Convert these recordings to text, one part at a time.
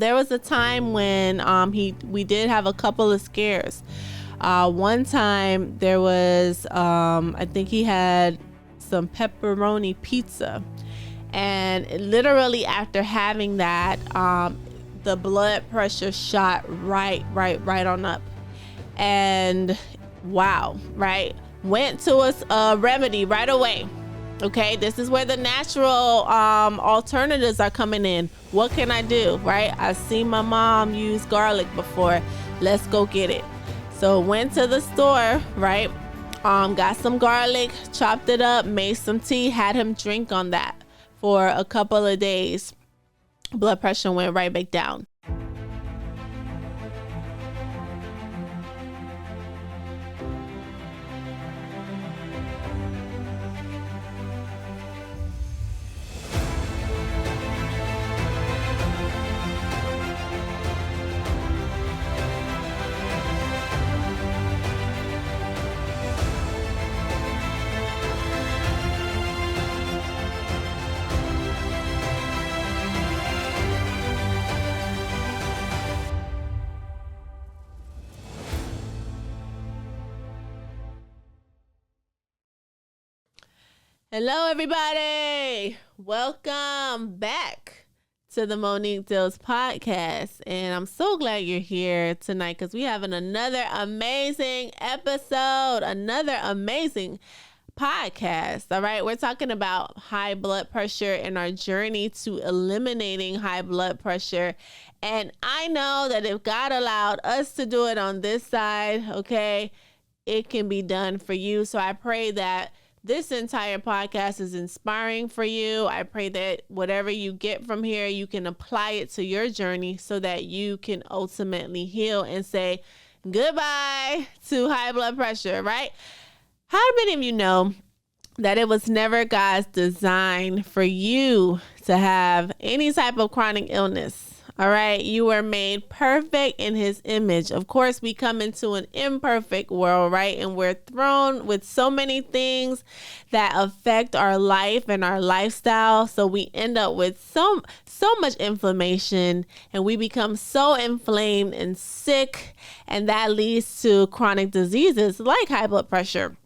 There was a time when we did have a couple of scares. One time there was I think he had some pepperoni pizza, and literally after having that, the blood pressure shot right on up. And wow, right, went to a remedy right away. Okay, this is where the natural alternatives are coming in. What can I do, right? I've seen my mom use garlic before. Let's go get it. So went to the store, right? Got some garlic, chopped it up, made some tea, had him drink on that for a couple of days. Blood pressure went right back down. Hello, everybody. Welcome back to the Monique Diltz podcast. And I'm so glad you're here tonight because we have another amazing episode, another amazing podcast. All right. We're talking about high blood pressure and our journey to eliminating high blood pressure. And I know that if God allowed us to do it on this side, okay, it can be done for you. So I pray that this entire podcast is inspiring for you. I pray that whatever you get from here, you can apply it to your journey so that you can ultimately heal and say goodbye to high blood pressure, right? How many of you know that it was never God's design for you to have any type of chronic illness? All right. You were made perfect in his image. Of course, we come into an imperfect world, right? And we're thrown with so many things that affect our life and our lifestyle. So we end up with so much inflammation, and we become so inflamed and sick. And that leads to chronic diseases like high blood pressure.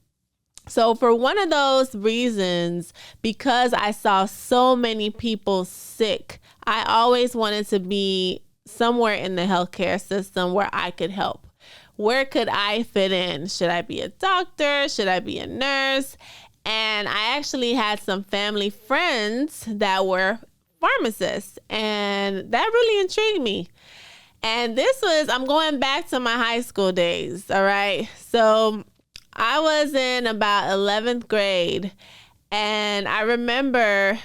So for one of those reasons, because I saw so many people sick, I always wanted to be somewhere in the healthcare system where I could help. Where could I fit in? Should I be a doctor? Should I be a nurse? And I actually had some family friends that were pharmacists, and that really intrigued me. And I'm going back to my high school days, all right? So I was in about 11th grade, and I remember,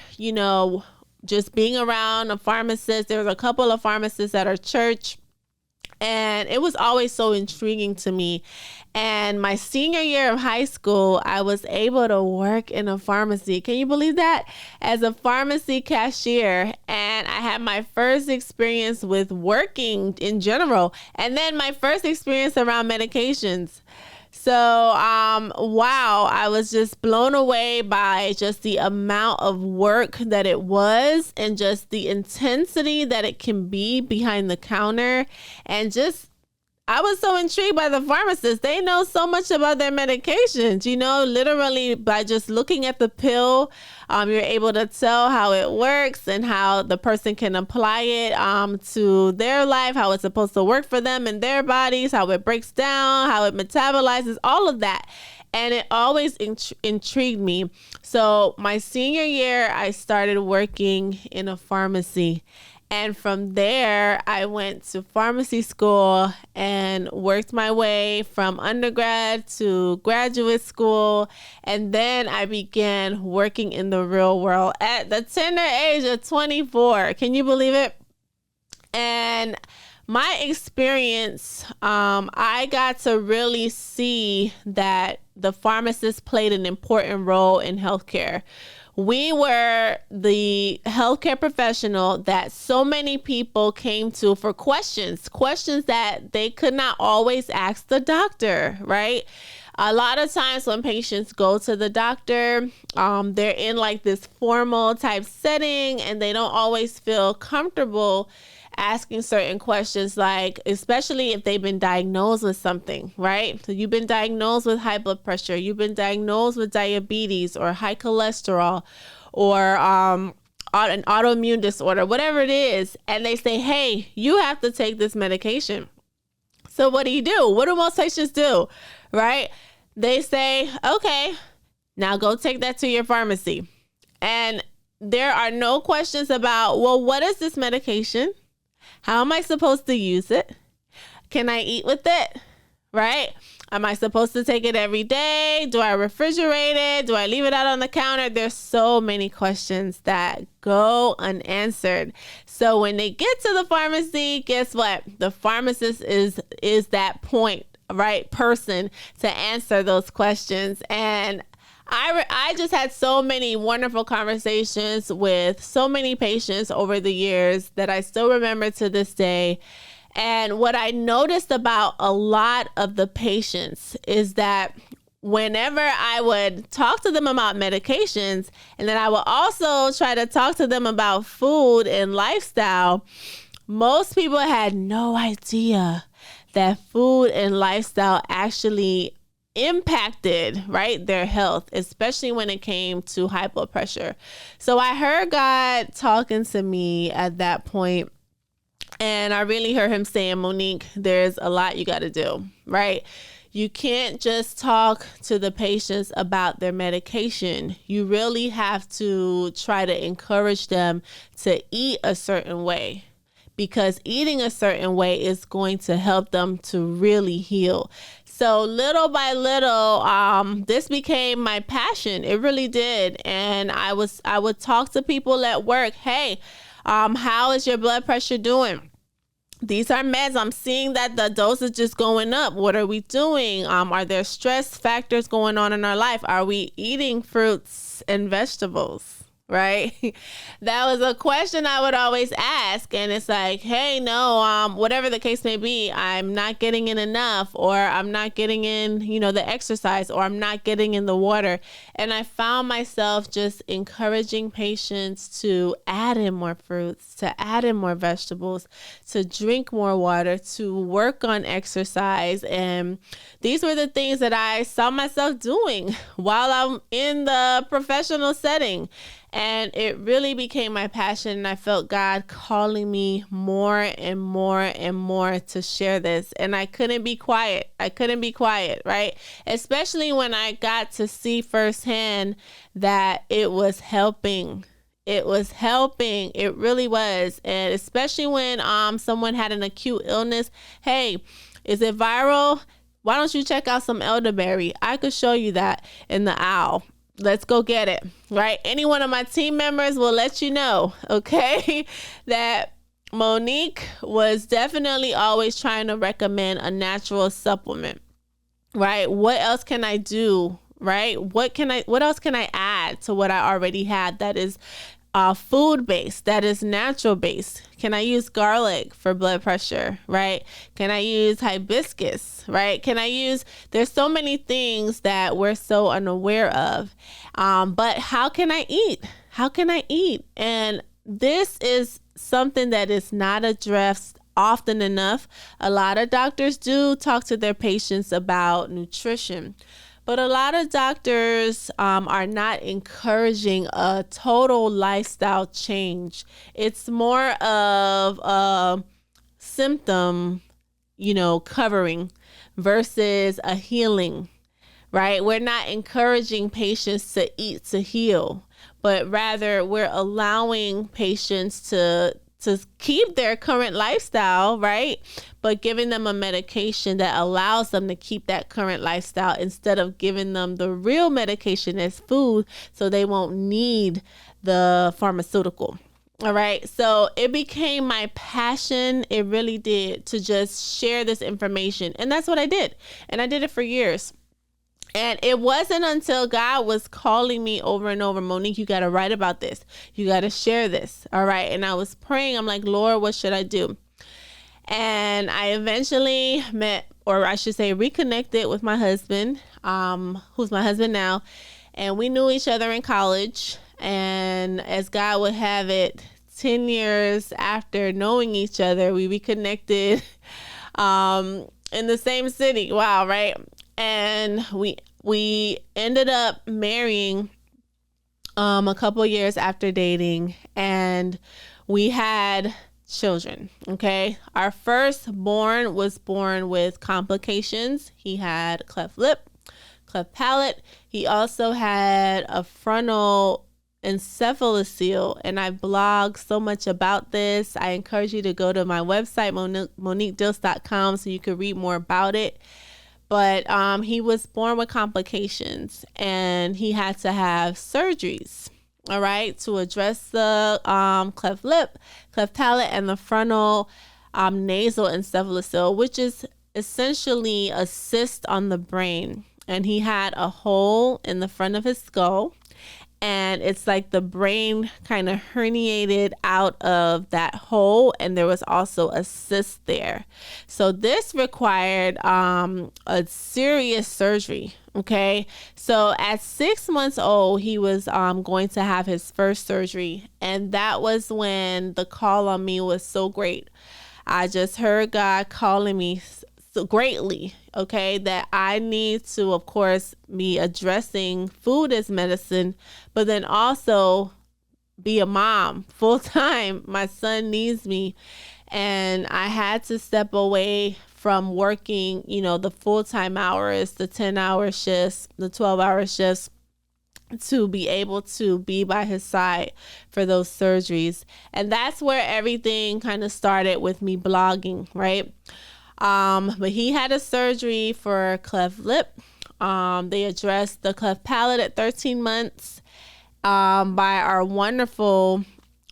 just being around a pharmacist. There was a couple of pharmacists at our church, and it was always so intriguing to me. And my senior year of high school, I was able to work in a pharmacy. Can you believe that? As a pharmacy cashier. And I had my first experience with working in general, and then my first experience around medications. So, wow, I was just blown away by just the amount of work that it was and just the intensity that it can be behind the counter. And I was so intrigued by the pharmacists. They know so much about their medications, literally by just looking at the pill. You're able to tell how it works and how the person can apply it to their life, how it's supposed to work for them and their bodies, how it breaks down, how it metabolizes, all of that. And it always intrigued me. So my senior year, I started working in a pharmacy. And from there, I went to pharmacy school and worked my way from undergrad to graduate school. And then I began working in the real world at the tender age of 24. Can you believe it? And my experience, I got to really see that the pharmacist played an important role in healthcare. We were the healthcare professional that so many people came to for questions that they could not always ask the doctor, right? A lot of times when patients go to the doctor, they're in like this formal type setting and they don't always feel comfortable asking certain questions, like especially if they've been diagnosed with something, right? So you've been diagnosed with high blood pressure, you've been diagnosed with diabetes or high cholesterol or an autoimmune disorder, whatever it is, and they say, hey, you have to take this medication. So what do? What do most patients do, right? They say, okay, now go take that to your pharmacy. And there are no questions about, well, what is this medication? How am I supposed to use it? Can I eat with it? Right? Am I supposed to take it every day? Do I refrigerate it? Do I leave it out on the counter? There's so many questions that go unanswered. So when they get to the pharmacy, guess what? The pharmacist is that point, right, person to answer those questions. And I just had so many wonderful conversations with so many patients over the years that I still remember to this day. And what I noticed about a lot of the patients is that whenever I would talk to them about medications, and then I would also try to talk to them about food and lifestyle, most people had no idea that food and lifestyle actually impacted, right, their health, especially when it came to high blood pressure. So I heard God talking to me at that point, and I really heard him saying, Monique, there's a lot you got to do, right? You can't just talk to the patients about their medication. You really have to try to encourage them to eat a certain way, because eating a certain way is going to help them to really heal. So little by little, this became my passion. It really did. And I would talk to people at work. Hey, how is your blood pressure doing? These are meds. I'm seeing that the dosage is going up. What are we doing? Are there stress factors going on in our life? Are we eating fruits and vegetables? Right? That was a question I would always ask. And it's like, hey, no, whatever the case may be, I'm not getting in enough, or I'm not getting in, the exercise, or I'm not getting in the water. And I found myself just encouraging patients to add in more fruits, to add in more vegetables, to drink more water, to work on exercise. And these were the things that I saw myself doing while I'm in the professional setting. And it really became my passion. And I felt God calling me more and more and more to share this. And I couldn't be quiet. Right? Especially when I got to see firsthand that it was helping. It was helping. It really was. And especially when someone had an acute illness. Hey, is it viral? Why don't you check out some elderberry? I could show you that in the aisle. Let's go get it, right? Any one of my team members will let you know, okay, that Monique was definitely always trying to recommend a natural supplement, right? What else can I do, right? What else can I add to what I already had that is food-based, that is natural-based? Can I use garlic for blood pressure, right? Can I use hibiscus, right? There's so many things that we're so unaware of. But how can I eat? And this is something that is not addressed often enough. A lot of doctors do talk to their patients about nutrition, but a lot of doctors are not encouraging a total lifestyle change. It's more of a symptom, covering versus a healing, right? We're not encouraging patients to eat to heal, but rather we're allowing patients to keep their current lifestyle, right? But giving them a medication that allows them to keep that current lifestyle instead of giving them the real medication as food so they won't need the pharmaceutical. All right. So it became my passion. It really did, to just share this information. And that's what I did. And I did it for years. And it wasn't until God was calling me over and over, Monique, you got to write about this. You got to share this. All right. And I was praying. I'm like, Lord, what should I do? And I eventually reconnected with my husband, who's my husband now. And we knew each other in college. And as God would have it, 10 years after knowing each other, we reconnected in the same city. Wow, right? And we ended up marrying a couple years after dating, and we had children. Okay, our firstborn was born with complications. He had cleft lip, cleft palate. He also had a frontal encephalocele, and I blog so much about this. I encourage you to go to my website, MoniqueDiltz.com, so you can read more about it. But he was born with complications, and he had to have surgeries, all right, to address the cleft lip, cleft palate, and the frontal nasal encephalocele, which is essentially a cyst on the brain. And he had a hole in the front of his skull, and it's like the brain kind of herniated out of that hole, and there was also a cyst there. So this required a serious surgery. Okay, so at 6 months old, he was going to have his first surgery, and that was when the call on me was so great. I just heard God calling me so greatly, okay, that I need to, of course, be addressing food as medicine, but then also be a mom full time. My son needs me, and I had to step away from working, the full-time hours, the 10-hour shifts, the 12-hour shifts, to be able to be by his side for those surgeries. And that's where everything kind of started with me blogging, right? But he had a surgery for cleft lip. They addressed the cleft palate at 13 months by our wonderful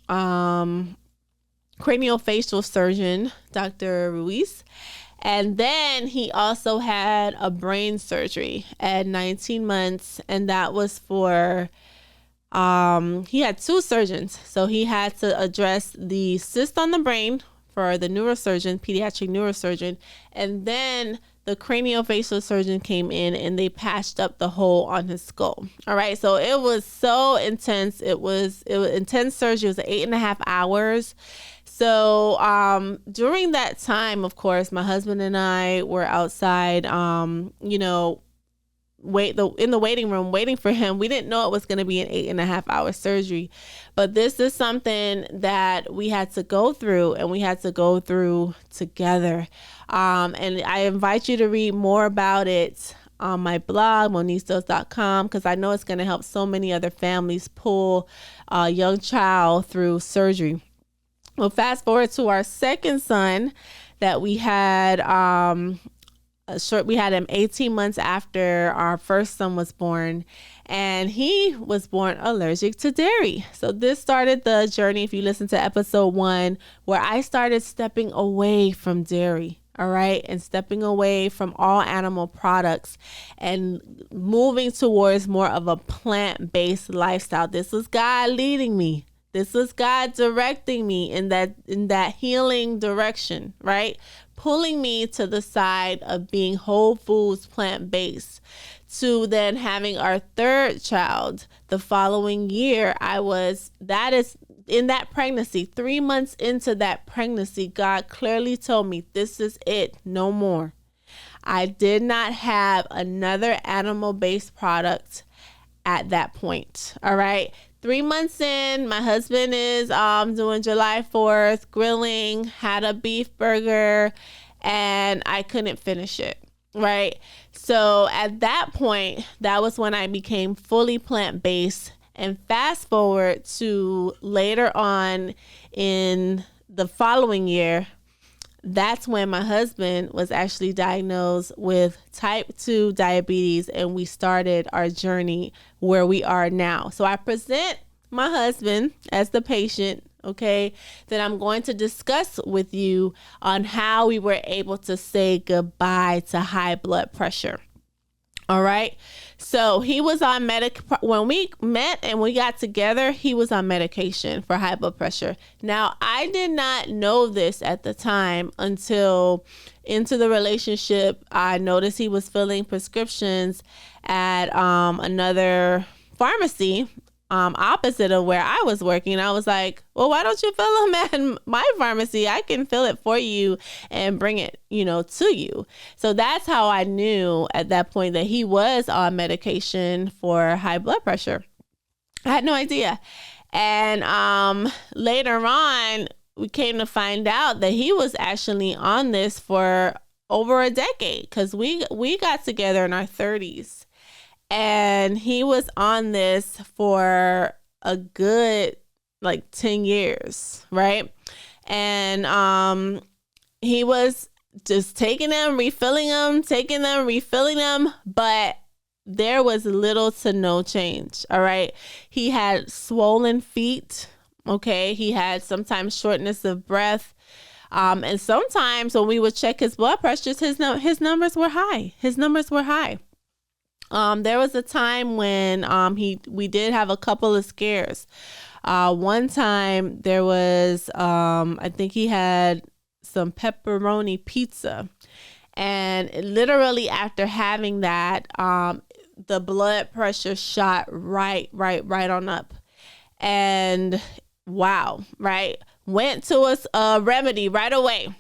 craniofacial surgeon, Dr. Ruiz. And then he also had a brain surgery at 19 months, and that was for, he had two surgeons. So he had to address the cyst on the brain for the neurosurgeon, pediatric neurosurgeon, and then the craniofacial surgeon came in and they patched up the hole on his skull. All right, so it was so intense. It was intense surgery. It was 8.5 hours. So during that time, of course, my husband and I were outside, in the waiting room waiting for him. We didn't know it was going to be an 8.5 hour surgery, but this is something that we had to go through, and we had to go through together. And I invite you to read more about it on my blog, MoniqueDiltz.com, because I know it's going to help so many other families pull a young child through surgery. Well, fast forward to our second son that we had. We had him 18 months after our first son was born, and he was born allergic to dairy. So this started the journey, if you listen to episode 1, where I started stepping away from dairy. All right. And stepping away from all animal products and moving towards more of a plant-based lifestyle. This was God leading me. This was God directing me in that healing direction, right? Pulling me to the side of being whole foods, plant-based, to then having our third child the following year. That is in that pregnancy, 3 months into that pregnancy, God clearly told me, this is it, no more. I did not have another animal-based product at that point. All right. 3 months in, my husband is doing July 4th, grilling, had a beef burger, and I couldn't finish it, right? So at that point, that was when I became fully plant-based. And fast forward to later on in the following year, that's when my husband was actually diagnosed with type 2 diabetes, and we started our journey where we are now. So I present my husband as the patient, okay, that I'm going to discuss with you on how we were able to say goodbye to high blood pressure. All right. So he was on when we met and we got together, he was on medication for high blood pressure. Now, I did not know this at the time until into the relationship. I noticed he was filling prescriptions at another pharmacy, opposite of where I was working. I was like, well, why don't you fill them at my pharmacy? I can fill it for you and bring it, to you. So that's how I knew at that point that he was on medication for high blood pressure. I had no idea. And later on, we came to find out that he was actually on this for over a decade, because we got together in our 30s. And he was on this for a good 10 years, right? And he was just taking them, refilling them, taking them, refilling them, but there was little to no change, all right? He had swollen feet, okay? He had sometimes shortness of breath. And sometimes when we would check his blood pressures, his numbers were high. His numbers were high. There was a time when we did have a couple of scares. One time there was I think he had some pepperoni pizza, and literally after having that, the blood pressure shot right on up. And wow, right, went to a remedy right away.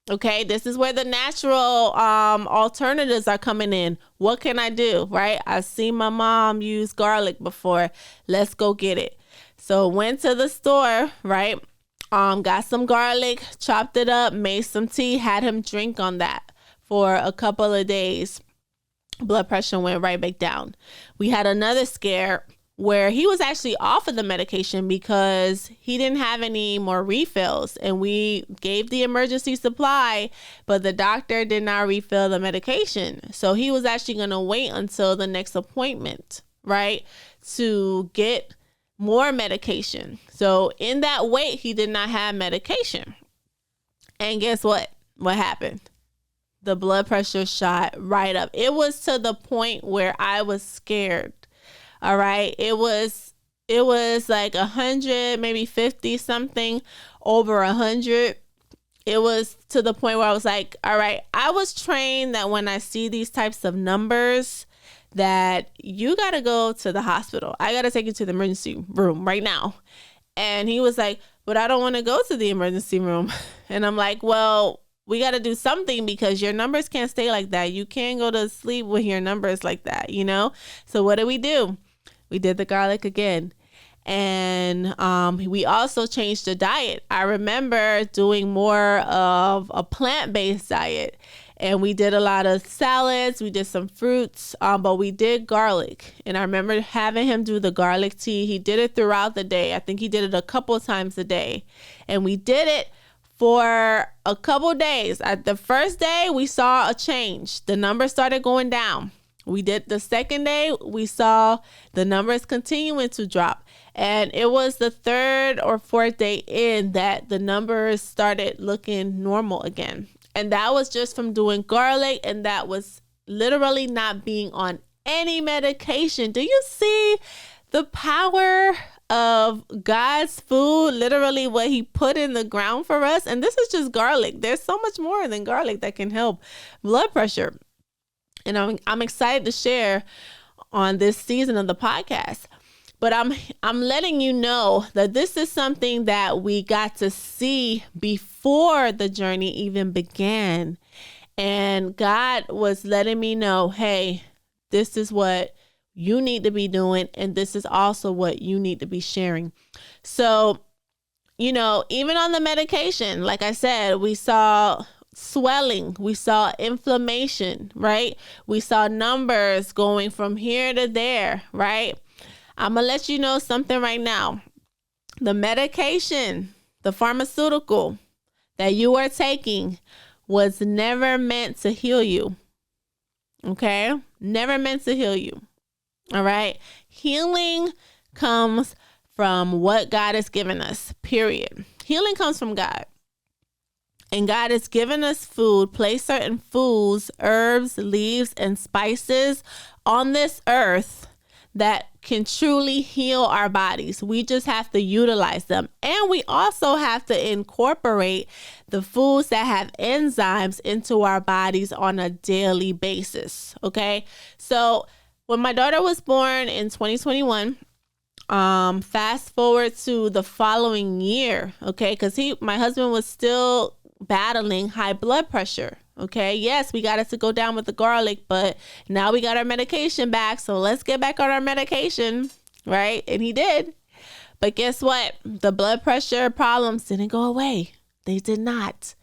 Okay, this is where the natural alternatives are coming in. What can I do, right? I've seen my mom use garlic before. Let's go get it. So went to the store, right? Got some garlic, chopped it up, made some tea, had him drink on that for a couple of days. Blood pressure went right back down. We had another scare where he was actually off of the medication because he didn't have any more refills, and we gave the emergency supply, but the doctor did not refill the medication. So he was actually going to wait until the next appointment, right, to get more medication. So in that wait, he did not have medication. And guess what? What happened? The blood pressure shot right up. It was to the point where I was scared. All right. It was like 100, maybe 50 something, over 100. It was to the point where I was like, all right, I was trained that when I see these types of numbers, that you got to go to the hospital. I got to take you to the emergency room right now. And he was like, but I don't want to go to the emergency room. And I'm like, well, we got to do something, because your numbers can't stay like that. You can't go to sleep with your numbers like that, So what do? We did the garlic again. And we also changed the diet. I remember doing more of a plant-based diet. And we did a lot of salads. We did some fruits, but we did garlic. And I remember having him do the garlic tea. He did it throughout the day. I think he did it a couple of times a day. And we did it for a couple of days. At the first day, we saw a change. The numbers started going down. We did the second day, we saw the numbers continuing to drop. And it was the third or fourth day in that the numbers started looking normal again. And that was just from doing garlic, and that was literally not being on any medication. Do you see the power of God's food, literally what he put in the ground for us? And this is just garlic. There's so much more than garlic that can help blood pressure. And I'm excited to share on this season of the podcast. But I'm letting you know that this is something that we got to see before the journey even began. And God was letting me know, hey, this is what you need to be doing. And this is also what you need to be sharing. So, even on the medication, like I said, we saw swelling, we saw inflammation, right? We saw numbers going from here to there, right? I'm gonna let you know something right now. The medication, the pharmaceutical that you are taking was never meant to heal you. Okay? Never meant to heal you. All right? Healing comes from what God has given us, period. Healing comes from God. And God has given us food, placed certain foods, herbs, leaves, and spices on this earth that can truly heal our bodies. We just have to utilize them. And we also have to incorporate the foods that have enzymes into our bodies on a daily basis. Okay. So when my daughter was born in 2021, fast forward to the following year, okay, because my husband was still battling high blood pressure. Okay, yes, we got it to go down with the garlic, but now we got our medication back, so let's get back on our medication, right? And he did. But guess what? The blood pressure problems didn't go away. They did not.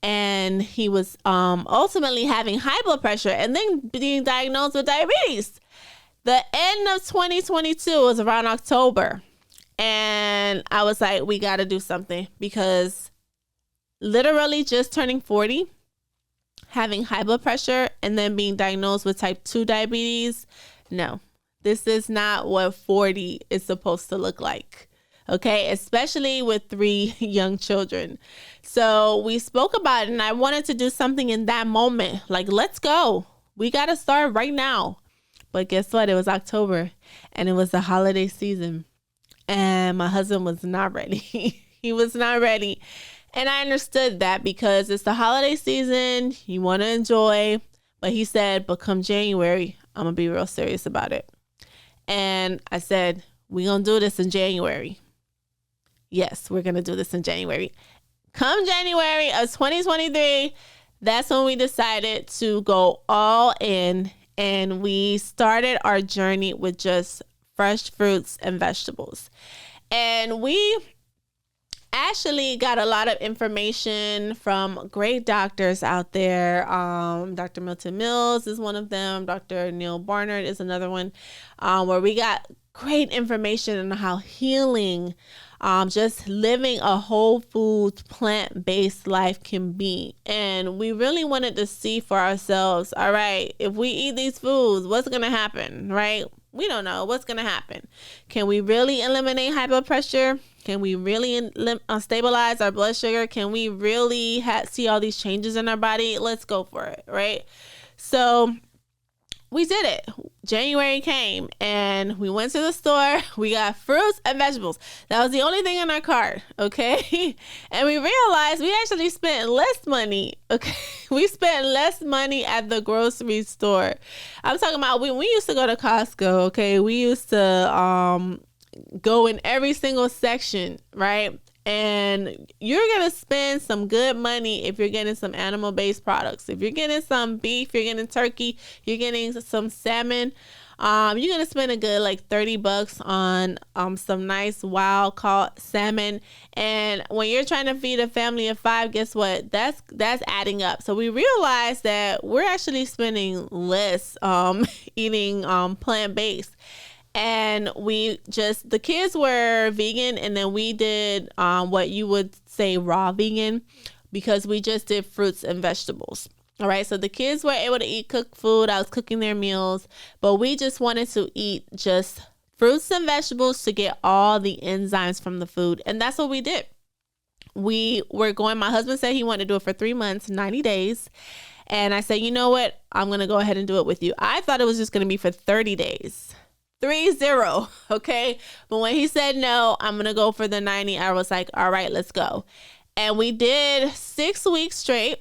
And he was ultimately having high blood pressure and then being diagnosed with diabetes. The end of 2022 was around October. And I was like, we got to do something, because literally just turning 40, having high blood pressure, and then being diagnosed with type 2 diabetes, no, this is not what 40 is supposed to look like. Okay, especially with 3 young children. So we spoke about it, and I wanted to do something in that moment. Like, let's go. We got to start right now. But guess what? It was October, and it was the holiday season, and my husband was not ready. He was not ready. And I understood that, because it's the holiday season. You want to enjoy. But he said, but come January, I'm going to be real serious about it. And I said, we're going to do this in January. Yes, we're going to do this in January. Come January of 2023, that's when we decided to go all in. And we started our journey with just fresh fruits and vegetables. And we actually got a lot of information from great doctors out there. Dr. Milton Mills is one of them. Dr. Neil Barnard is another one, where we got great information on how healing, just living a whole foods, plant-based life can be. And we really wanted to see for ourselves, all right, if we eat these foods, what's going to happen, right? We don't know what's going to happen. Can we really eliminate high blood pressure? Can we really stabilize our blood sugar? Can we really see all these changes in our body? Let's go for it, right? So we did it. January came, and we went to the store. We got fruits and vegetables. That was the only thing in our cart, okay? And we realized we actually spent less money, okay? We spent less money at the grocery store. I'm talking about when we used to go to Costco, okay? We used to go in every single section, right? And you're going to spend some good money if you're getting some animal-based products. If you're getting some beef, you're getting turkey, you're getting some salmon, you're going to spend a good like $30 on some nice wild caught salmon. And when you're trying to feed a family of 5, guess what? That's adding up. So we realized that we're actually spending less eating plant-based. And the kids were vegan, and then we did what you would say raw vegan, because we just did fruits and vegetables. All right. So the kids were able to eat cooked food. I was cooking their meals, but we just wanted to eat just fruits and vegetables to get all the enzymes from the food. And that's what we did. My husband said he wanted to do it for 3 months, 90 days. And I said, you know what? I'm going to go ahead and do it with you. I thought it was just going to be for 30 days. 30, okay? But when he said no, I'm going to go for the 90, I was like, all right, let's go. And we did 6 weeks straight,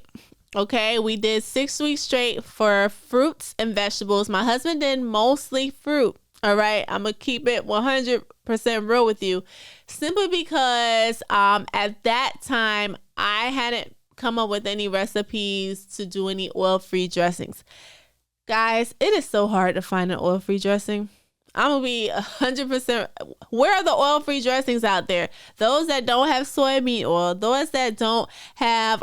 okay? We did 6 weeks straight for fruits and vegetables. My husband did mostly fruit, all right? I'm going to keep it 100% real with you, simply because at that time, I hadn't come up with any recipes to do any oil-free dressings. Guys, it is so hard to find an oil-free dressing. I'm going to be 100%. Where are the oil-free dressings out there? Those that don't have soybean oil, those that don't have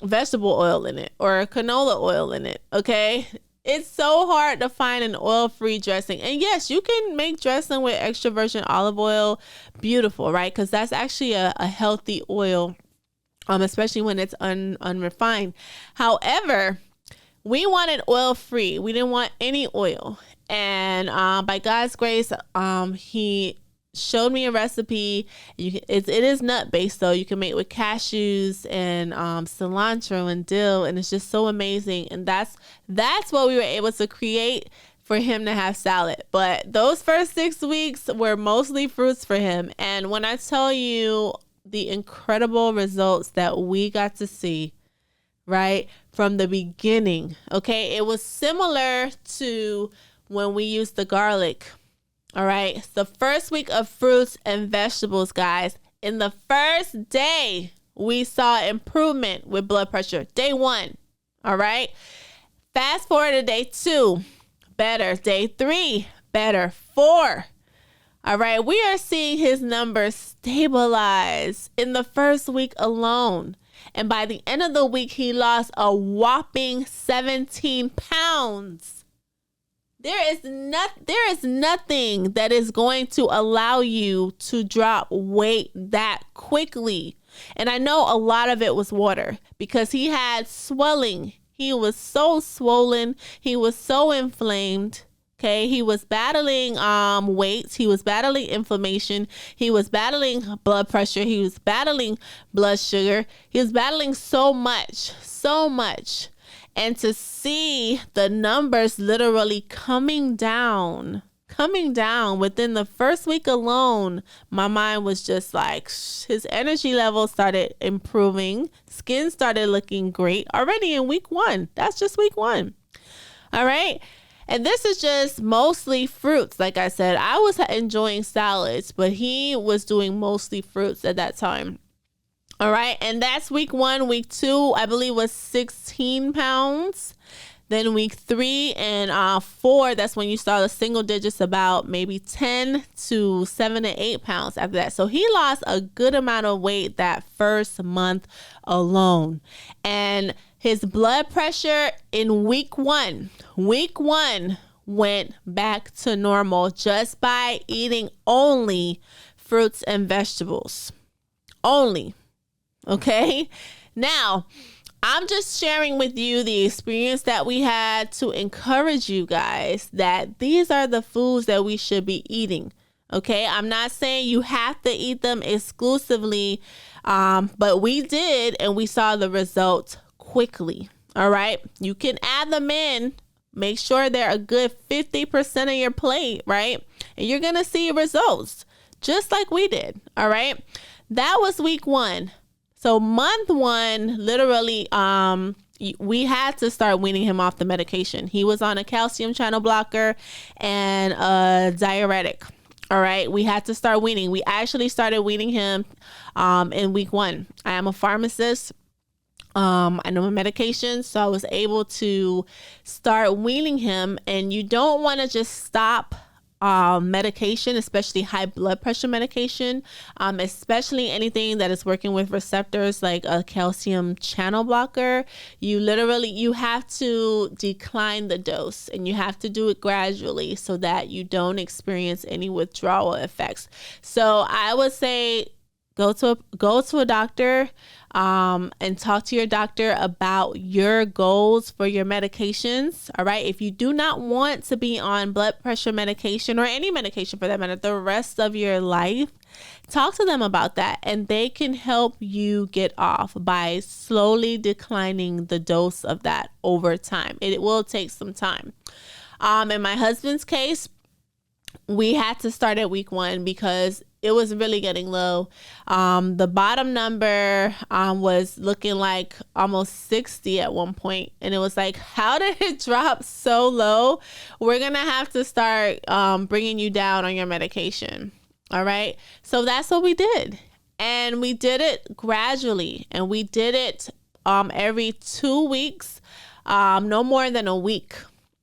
vegetable oil in it or canola oil in it, okay? It's so hard to find an oil-free dressing. And yes, you can make dressing with extra virgin olive oil. Beautiful, right? Because that's actually a healthy oil, especially when it's unrefined. However, we wanted oil-free. We didn't want any oil. And by God's grace, he showed me a recipe. It is nut-based, though. You can make it with cashews and cilantro and dill, and it's just so amazing. And that's what we were able to create for him to have salad. But those first 6 weeks were mostly fruits for him. And when I tell you the incredible results that we got to see, right, from the beginning, okay, it was similar to when we used the garlic, All right. It's the first week of fruits and vegetables, guys. In the first day, we saw improvement with blood pressure. Day 1. All right. Fast forward to day 2, better. Day 3, better. 4. All right. We are seeing his numbers stabilize in the first week alone. And by the end of the week, he lost a whopping 17 pounds. There is nothing that is going to allow you to drop weight that quickly. And I know a lot of it was water because he had swelling. He was so swollen. He was so inflamed. Okay. He was battling weight. He was battling inflammation. He was battling blood pressure. He was battling blood sugar. He was battling so much. And to see the numbers literally coming down within the first week alone, my mind was just like, his energy level started improving. Skin started looking great already in week 1. That's just week 1. All right. And this is just mostly fruits. Like I said, I was enjoying salads, but he was doing mostly fruits at that time. All right. And that's week 1. Week 2, I believe, was 16 pounds. Then week 3 and 4, that's when you saw the single digits, about maybe 10 to 7 to 8 pounds after that. So he lost a good amount of weight that first month alone. And his blood pressure in week 1 went back to normal just by eating only fruits and vegetables. Only. Okay. Now, I'm just sharing with you the experience that we had to encourage you guys that these are the foods that we should be eating. Okay. I'm not saying you have to eat them exclusively, but we did, and we saw the results quickly. All right. You can add them in. Make sure they're a good 50% of your plate, right? And you're going to see results just like we did. All right. That was week 1. So month 1, literally, we had to start weaning him off the medication. He was on a calcium channel blocker and a diuretic. All right. We had to start weaning. We actually started weaning him in week 1. I am a pharmacist. I know my medication, so I was able to start weaning him. And you don't want to just stop medication, especially high blood pressure medication, especially anything that is working with receptors like a calcium channel blocker. You have to decline the dose, and you have to do it gradually so that you don't experience any withdrawal effects. So I would say go to a doctor, and talk to your doctor about your goals for your medications. All right. If you do not want to be on blood pressure medication, or any medication for that matter, the rest of your life, talk to them about that, and they can help you get off by slowly declining the dose of that over time. It will take some time. In my husband's case, we had to start at week 1 because it was really getting low. The bottom number was looking like almost 60 at one point. And it was like, how did it drop so low? We're going to have to start bringing you down on your medication. All right. So that's what we did. And we did it gradually. And we did it every 2 weeks, no more than a week.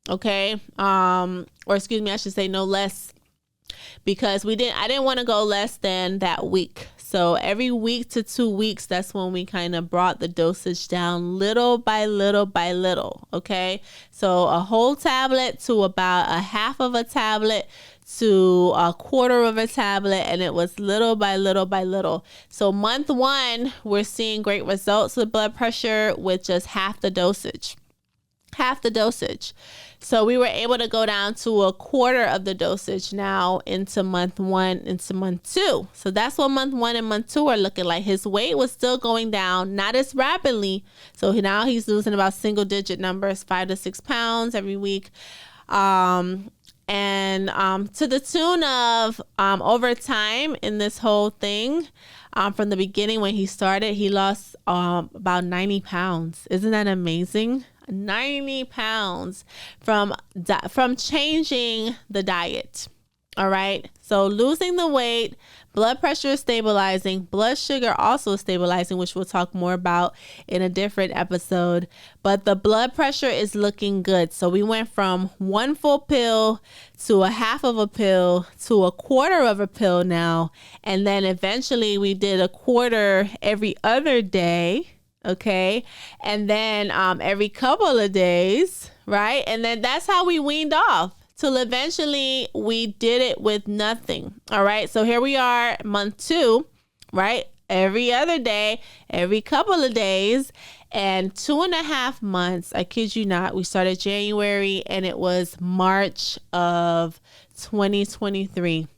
Okay. Or excuse me, I should say no less. Because I didn't want to go less than that week. So every week to 2 weeks, that's when we kind of brought the dosage down little by little by little. Okay. So a whole tablet to about a half of a tablet to a quarter of a tablet. And it was little by little by little. So month 1, we're seeing great results with blood pressure with just half the dosage. So we were able to go down to a quarter of the dosage now into month 1, into month 2. So that's what month 1 and month 2 are looking like. His weight was still going down, not as rapidly. So now he's losing about single digit numbers, 5 to 6 pounds every week. And to the tune of over time in this whole thing, from the beginning when he started, he lost about 90 pounds. Isn't that amazing? 90 pounds from changing the diet. All right. So losing the weight, blood pressure is stabilizing, blood sugar also is stabilizing, which we'll talk more about in a different episode. But the blood pressure is looking good. So we went from one full pill to a half of a pill to a quarter of a pill now. And then eventually we did a quarter every other day. Okay. And then every couple of days. Right. And then that's how we weaned off. Till eventually we did it with nothing. All right. So here we are, month 2, right? Every other day, every couple of days, and 2.5 months. I kid you not. We started January and it was March of 2023,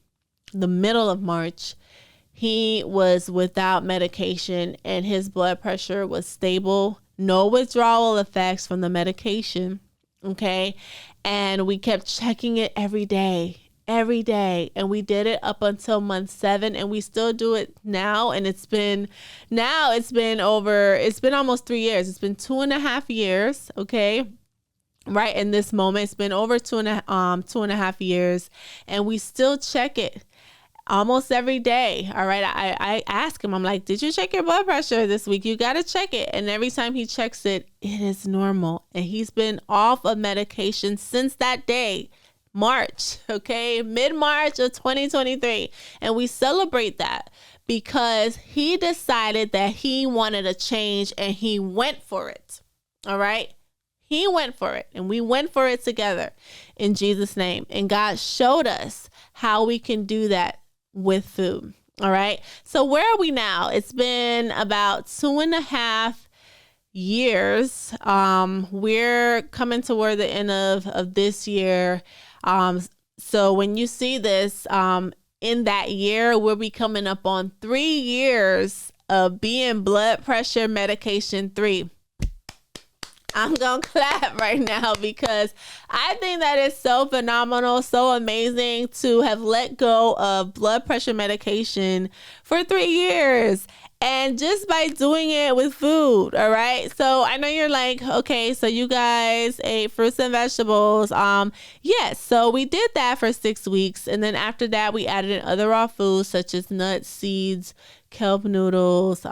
the middle of March. He was without medication and his blood pressure was stable. No withdrawal effects from the medication. Okay. And we kept checking it every day. And we did it up until month 7 and we still do it now. And it's been almost 3 years. It's been 2.5 years. Okay. Right. In this moment, it's been over 2.5 years and we still check it almost every day. All right. I ask him, I'm like, did you check your blood pressure this week? You got to check it. And every time he checks it, it is normal. And he's been off of medication since that day, March. Okay. Mid-March of 2023. And we celebrate that because he decided that he wanted a change and he went for it. All right. He went for it and we went for it together in Jesus' name. And God showed us how we can do that with food. All right. So where are we now? It's been about 2.5 years. We're coming toward the end of this year. So when you see this, in that year, we'll be coming up on 3 years of being blood pressure medication 3. I'm going to clap right now because I think that is so phenomenal, so amazing to have let go of blood pressure medication for 3 years. And just by doing it with food. All right. So I know you're like, okay, so you guys ate fruits and vegetables. Yes. So we did that for 6 weeks. And then after that, we added in other raw foods such as nuts, seeds, kelp noodles.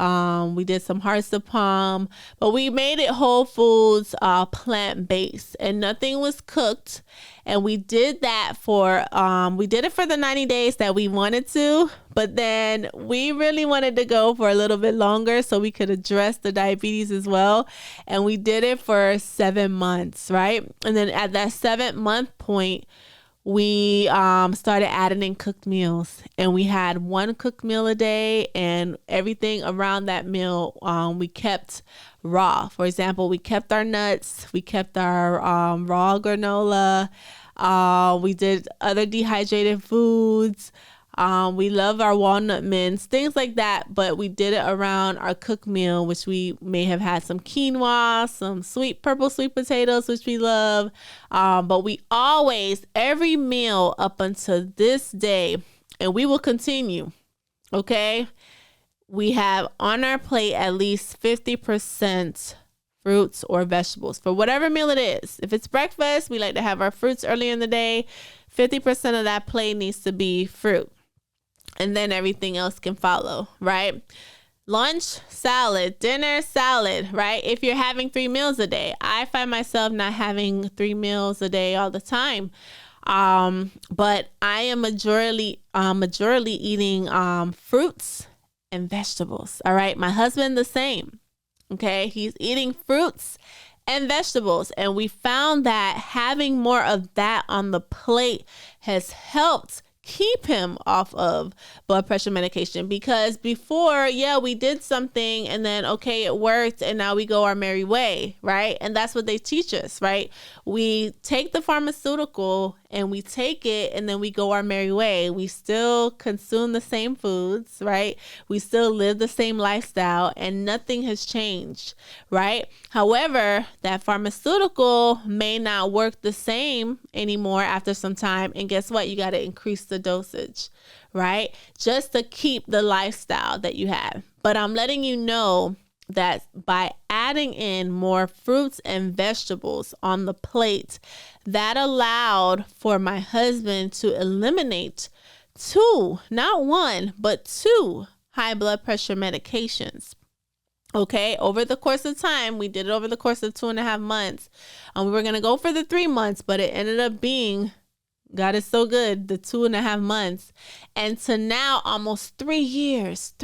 We did some hearts of palm, but we made it whole foods, plant-based, and nothing was cooked. And we did that for the 90 days that we wanted to, but then we really wanted to go for a little bit longer so we could address the diabetes as well. And we did it for 7 months, right? And then at that 7-month point, we started adding in cooked meals, and we had 1 cooked meal a day, and everything around that meal we kept raw. For example, we kept our nuts, we kept our raw granola, we did other dehydrated foods. We love our walnut mints, things like that, but we did it around our cooked meal, which we may have had some quinoa, some purple sweet potatoes, which we love. But we always, every meal up until this day, and we will continue, okay? We have on our plate at least 50% fruits or vegetables for whatever meal it is. If it's breakfast, we like to have our fruits early in the day. 50% of that plate needs to be fruit. And then everything else can follow, right? Lunch, salad, dinner, salad, right? If you're having 3 meals a day, I find myself not having 3 meals a day all the time. But I am majorly eating fruits and vegetables. All right. My husband, the same. Okay. He's eating fruits and vegetables. And we found that having more of that on the plate has helped keep him off of blood pressure medication, because before, we did something and then, okay, it worked and now we go our merry way, right? And that's what they teach us, right? We take the pharmaceutical and we take it and then we go our merry way. We still consume the same foods, right? We still live the same lifestyle and nothing has changed, right? However, that pharmaceutical may not work the same anymore after some time. And guess what? You got to increase the dosage, right? Just to keep the lifestyle that you have. But I'm letting you know that by adding in more fruits and vegetables on the plate, that allowed for my husband to eliminate 2, not 1, but 2 high blood pressure medications. Okay, over the course of time, we did it over the course of 2.5 months. We were going to go for the 3 months, but it ended up being, God is so good, the 2.5 months. And to now almost 3 years,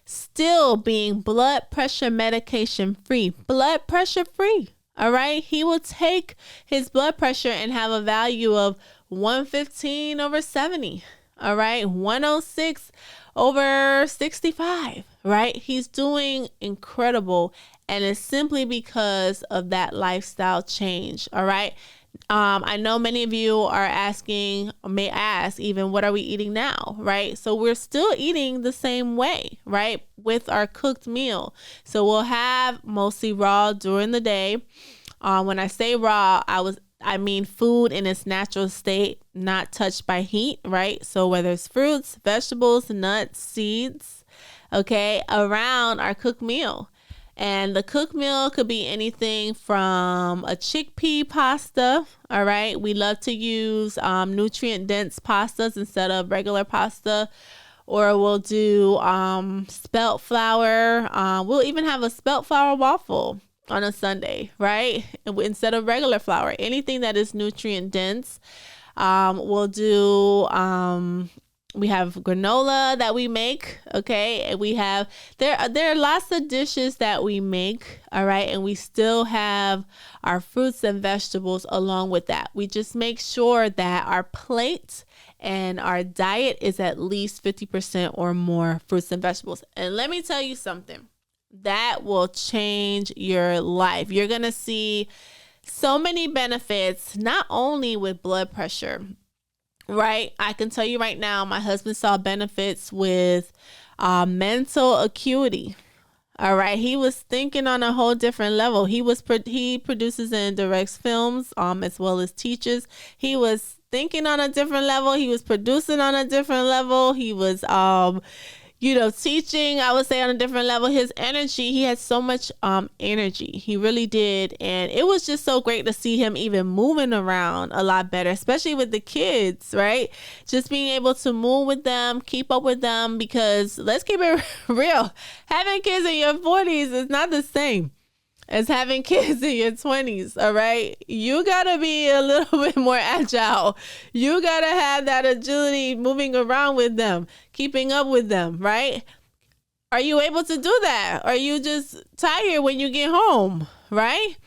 still being blood pressure medication free, blood pressure free. All right. He will take his blood pressure and have a value of 115/70. All right. 106/65. Right. He's doing incredible. And it's simply because of that lifestyle change. All right. I know many of you are asking, or may ask even, what are we eating now? Right. So we're still eating the same way, right? With our cooked meal. So we'll have mostly raw during the day. When I say raw, I mean food in its natural state, not touched by heat, right? So whether it's fruits, vegetables, nuts, seeds, okay, around our cooked meal. And the cooked meal could be anything from a chickpea pasta. All right. We love to use nutrient dense pastas instead of regular pasta. Or we'll do spelt flour. We'll even have a spelt flour waffle on a Sunday, right? Instead of regular flour. Anything that is nutrient dense. We'll do we have granola that we make, okay? And we have, there are lots of dishes that we make, all right? And we still have our fruits and vegetables along with that. We just make sure that our plate and our diet is at least 50% or more fruits and vegetables. And let me tell you something, that will change your life. You're going to see so many benefits, not only with blood pressure, right? I can tell you right now, my husband saw benefits with mental acuity. All right. He was thinking on a whole different level. He produces and directs films, as well as teaches. He was thinking on a different level. He was producing on a different level. He was, teaching, I would say, on a different level. His energy, he had so much energy. He really did. And it was just so great to see him even moving around a lot better, especially with the kids, right? Just being able to move with them, keep up with them, because let's keep it real. Having kids in your 40s is not the same as having kids in your 20s, all right? You gotta be a little bit more agile. You gotta have that agility moving around with them, keeping up with them, right? Are you able to do that? Are you just tired when you get home, right?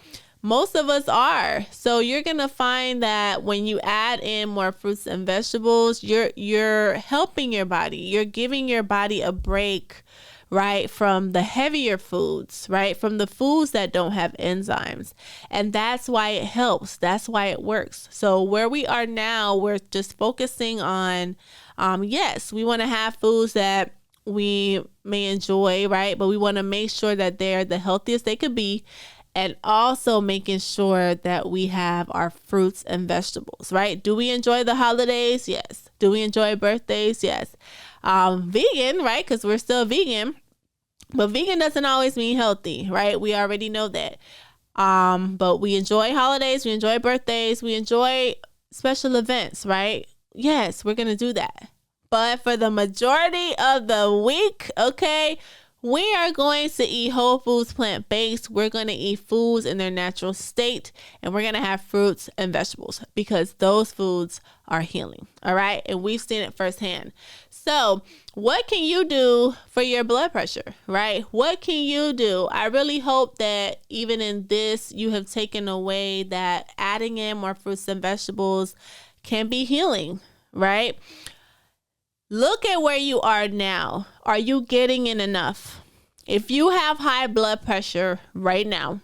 Most of us are. So you're gonna find that when you add in more fruits and vegetables, you're helping your body. You're giving your body a break, right, from the heavier foods, right, from the foods that don't have enzymes. And that's why it helps. That's why it works. So where we are now, we're just focusing on, yes, we want to have foods that we may enjoy, right, but we want to make sure that they're the healthiest they could be, and also making sure that we have our fruits and vegetables, right? Do we enjoy the holidays? Yes. Do we enjoy birthdays? Yes. Vegan, right? Because we're still vegan, but vegan doesn't always mean healthy, right? We already know that. But we enjoy holidays, we enjoy birthdays, we enjoy special events, right? Yes, we're going to do that. But for the majority of the week, okay, we are going to eat whole foods, plant-based. We're going to eat foods in their natural state, and we're going to have fruits and vegetables because those foods are healing. All right. And we've seen it firsthand. So what can you do for your blood pressure, right? What can you do? I really hope that even in this, you have taken away that adding in more fruits and vegetables can be healing, right? Look at where you are now. Are you getting in enough? If you have high blood pressure right now,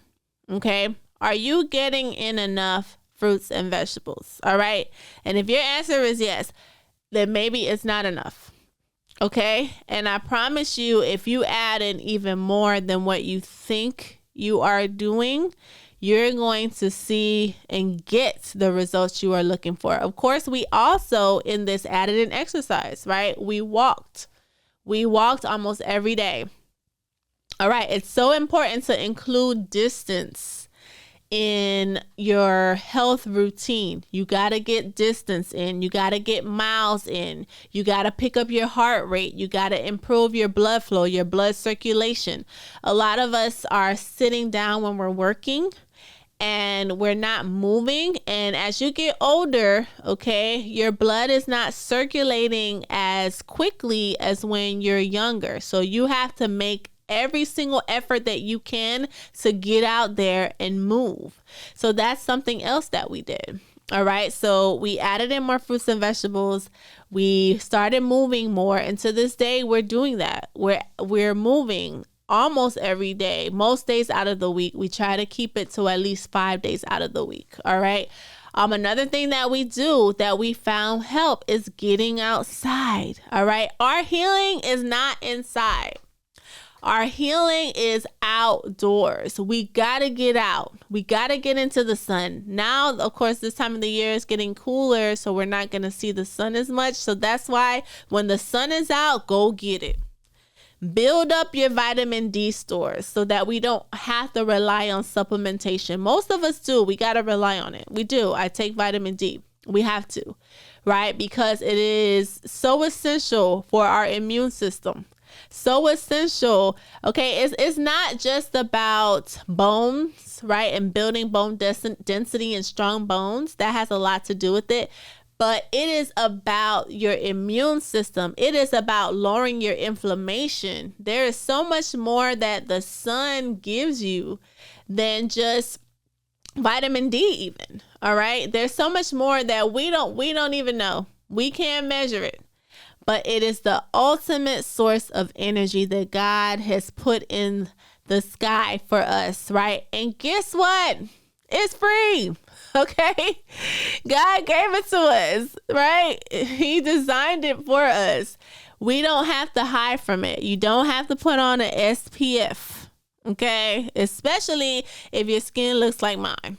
okay, are you getting in enough fruits and vegetables? All right. And if your answer is yes, then maybe it's not enough. Okay. And I promise you, if you add in even more than what you think you are doing, you're going to see and get the results you are looking for. Of course, we also in this added in exercise, right? We walked almost every day. All right. It's so important to include distance in your health routine. You got to get distance in. You got to get miles in. You got to pick up your heart rate. You got to improve your blood flow, your blood circulation. A lot of us are sitting down when we're working and we're not moving. And as you get older, okay, your blood is not circulating as quickly as when you're younger. So you have to make every single effort that you can to get out there and move. So that's something else that we did. All right. So we added in more fruits and vegetables. We started moving more. And to this day, we're doing that. We're moving almost every day, most days out of the week. We try to keep it to at least 5 days out of the week. All right. Another thing that we do that we found help is getting outside. All right. Our healing is not inside. Our healing is outdoors. We got to get out. We got to get into the sun. Now, of course, this time of the year is getting cooler, so we're not going to see the sun as much. So that's why when the sun is out, go get it. Build up your vitamin D stores so that we don't have to rely on supplementation. Most of us do. We got to rely on it. We do. I take vitamin D. We have to, right? Because it is so essential for our immune system. So essential. Okay, it's not just about bones, right? And building bone density and strong bones. That has a lot to do with it. But it is about your immune system. It is about lowering your inflammation. There is so much more that the sun gives you than just vitamin D even. All right. There's so much more that we don't even know. We can't measure it. But it is the ultimate source of energy that God has put in the sky for us, right? And guess what? It's free, okay? God gave it to us, right? He designed it for us. We don't have to hide from it. You don't have to put on an SPF, okay? Especially if your skin looks like mine.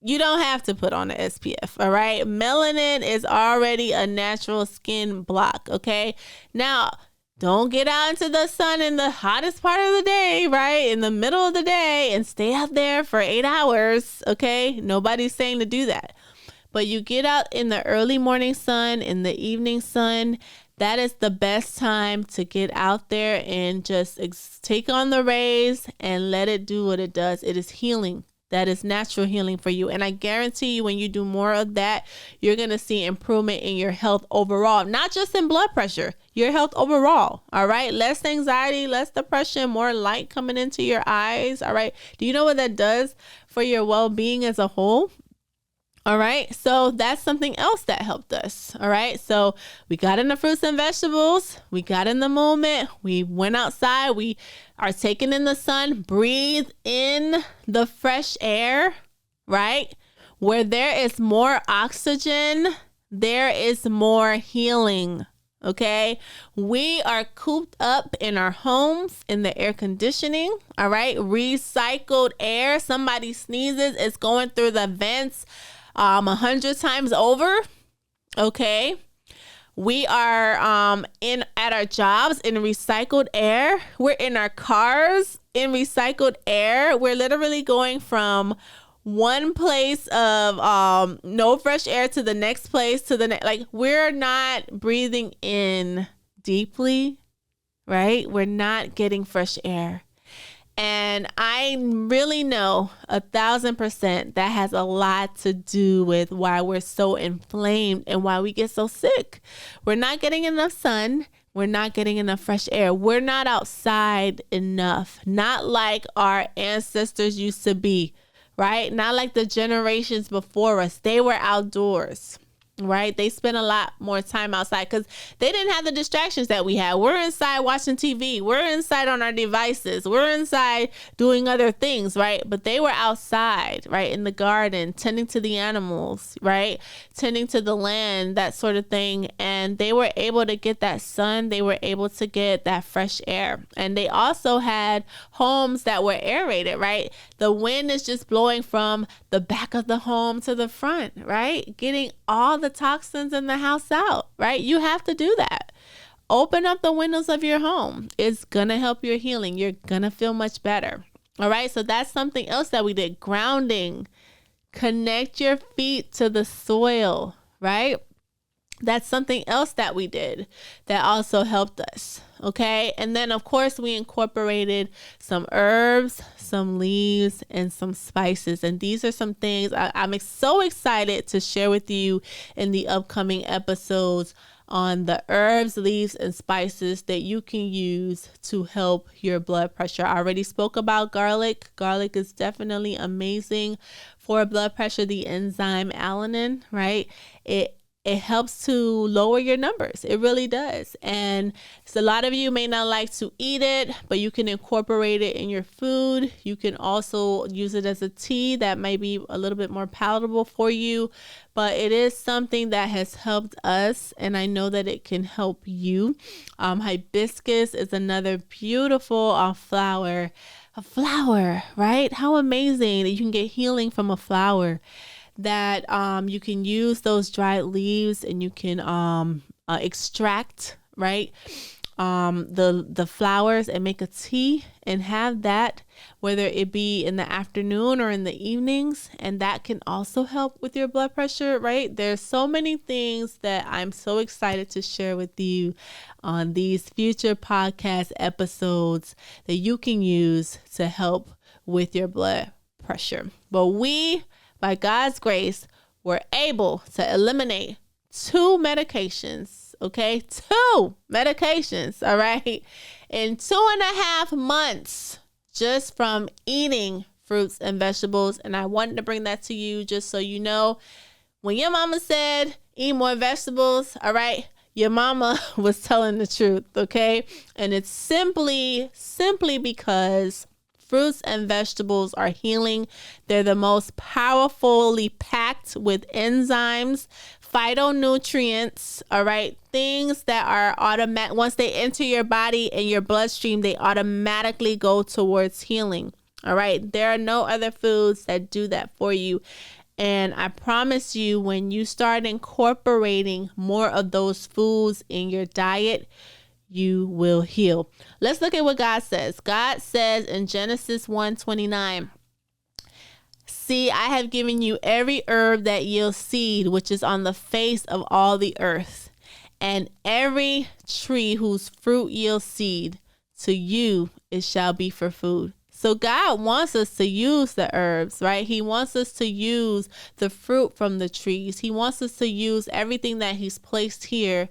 You don't have to put on an SPF, all right? Melanin is already a natural skin block, okay? Now, don't get out into the sun in the hottest part of the day, right? In the middle of the day and stay out there for 8 hours, okay? Nobody's saying to do that. But you get out in the early morning sun, in the evening sun. That is the best time to get out there and just take on the rays and let it do what it does. It is healing. That is natural healing for you. And I guarantee you when you do more of that, you're going to see improvement in your health overall, not just in blood pressure, your health overall. All right. Less anxiety, less depression, more light coming into your eyes. All right. Do you know what that does for your well-being as a whole? All right. So that's something else that helped us. All right. So we got in the fruits and vegetables. We got in the moment. We went outside. We are taking in the sun. Breathe in the fresh air. Right. Where there is more oxygen, there is more healing. Okay. We are cooped up in our homes in the air conditioning. All right. Recycled air. Somebody sneezes. It's going through the vents 100 times over. Okay. We are at our jobs in recycled air. We're in our cars in recycled air. We're literally going from one place of no fresh air to the next place to the next. Like, we're not breathing in deeply, right? We're not getting fresh air. And I really know 1,000% that has a lot to do with why we're so inflamed and why we get so sick. We're not getting enough sun. We're not getting enough fresh air. We're not outside enough. Not like our ancestors used to be, right? Not like the generations before us. They were outdoors. Right? They spend a lot more time outside because they didn't have the distractions that we had. We're inside watching TV. We're inside on our devices. We're inside doing other things, right? But they were outside, right? In the garden, tending to the animals, right? Tending to the land, that sort of thing. And they were able to get that sun. They were able to get that fresh air. And they also had homes that were aerated, right? The wind is just blowing from the back of the home to the front, right? Getting all the toxins in the house out, right? You have to do that. open up the windows of your home. It's going to help your healing. You're going to feel much better. All right. So that's something else that we did. Grounding. Connect your feet to the soil, right? That's something else that we did that also helped us. Okay. And then, of course, we incorporated some herbs, some leaves, and some spices. And these are some things I'm so excited to share with you in the upcoming episodes on the herbs, leaves, and spices that you can use to help your blood pressure. I already spoke about garlic. Garlic is definitely amazing for blood pressure. The enzyme alanine, right? It helps to lower your numbers. It really does. And so a lot of you may not like to eat it, but you can incorporate it in your food. You can also use it as a tea that may be a little bit more palatable for you. But it is something that has helped us, and I know that it can help you. Hibiscus is another beautiful flower. A flower, right? How amazing that you can get healing from a flower. That you can use those dried leaves and you can extract, right, the flowers and make a tea and have that, whether it be in the afternoon or in the evenings, and that can also help with your blood pressure, right? There's so many things that I'm so excited to share with you on these future podcast episodes that you can use to help with your blood pressure. But by God's grace, we're able to eliminate 2 medications, okay? 2 medications, all right? In 2.5 months, just from eating fruits and vegetables. And I wanted to bring that to you just so you know, when your mama said, eat more vegetables, all right? Your mama was telling the truth, okay? And it's simply because fruits and vegetables are healing. They're the most powerfully packed with enzymes, phytonutrients, all right? Things that are automatic. Once they enter your body and your bloodstream, they automatically go towards healing, all right? There are no other foods that do that for you. And I promise you, when you start incorporating more of those foods in your diet, you will heal. Let's look at what God says. God says in Genesis 1:29, see, I have given you every herb that yields seed, which is on the face of all the earth, and every tree whose fruit yields seed, to you it shall be for food. So God wants us to use the herbs, right? He wants us to use the fruit from the trees. He wants us to use everything that he's placed here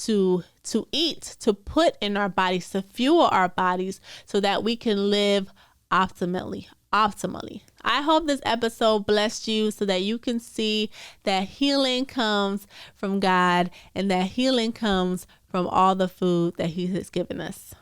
to eat, to put in our bodies, to fuel our bodies so that we can live optimally. I hope this episode blessed you so that you can see that healing comes from God and that healing comes from all the food that he has given us.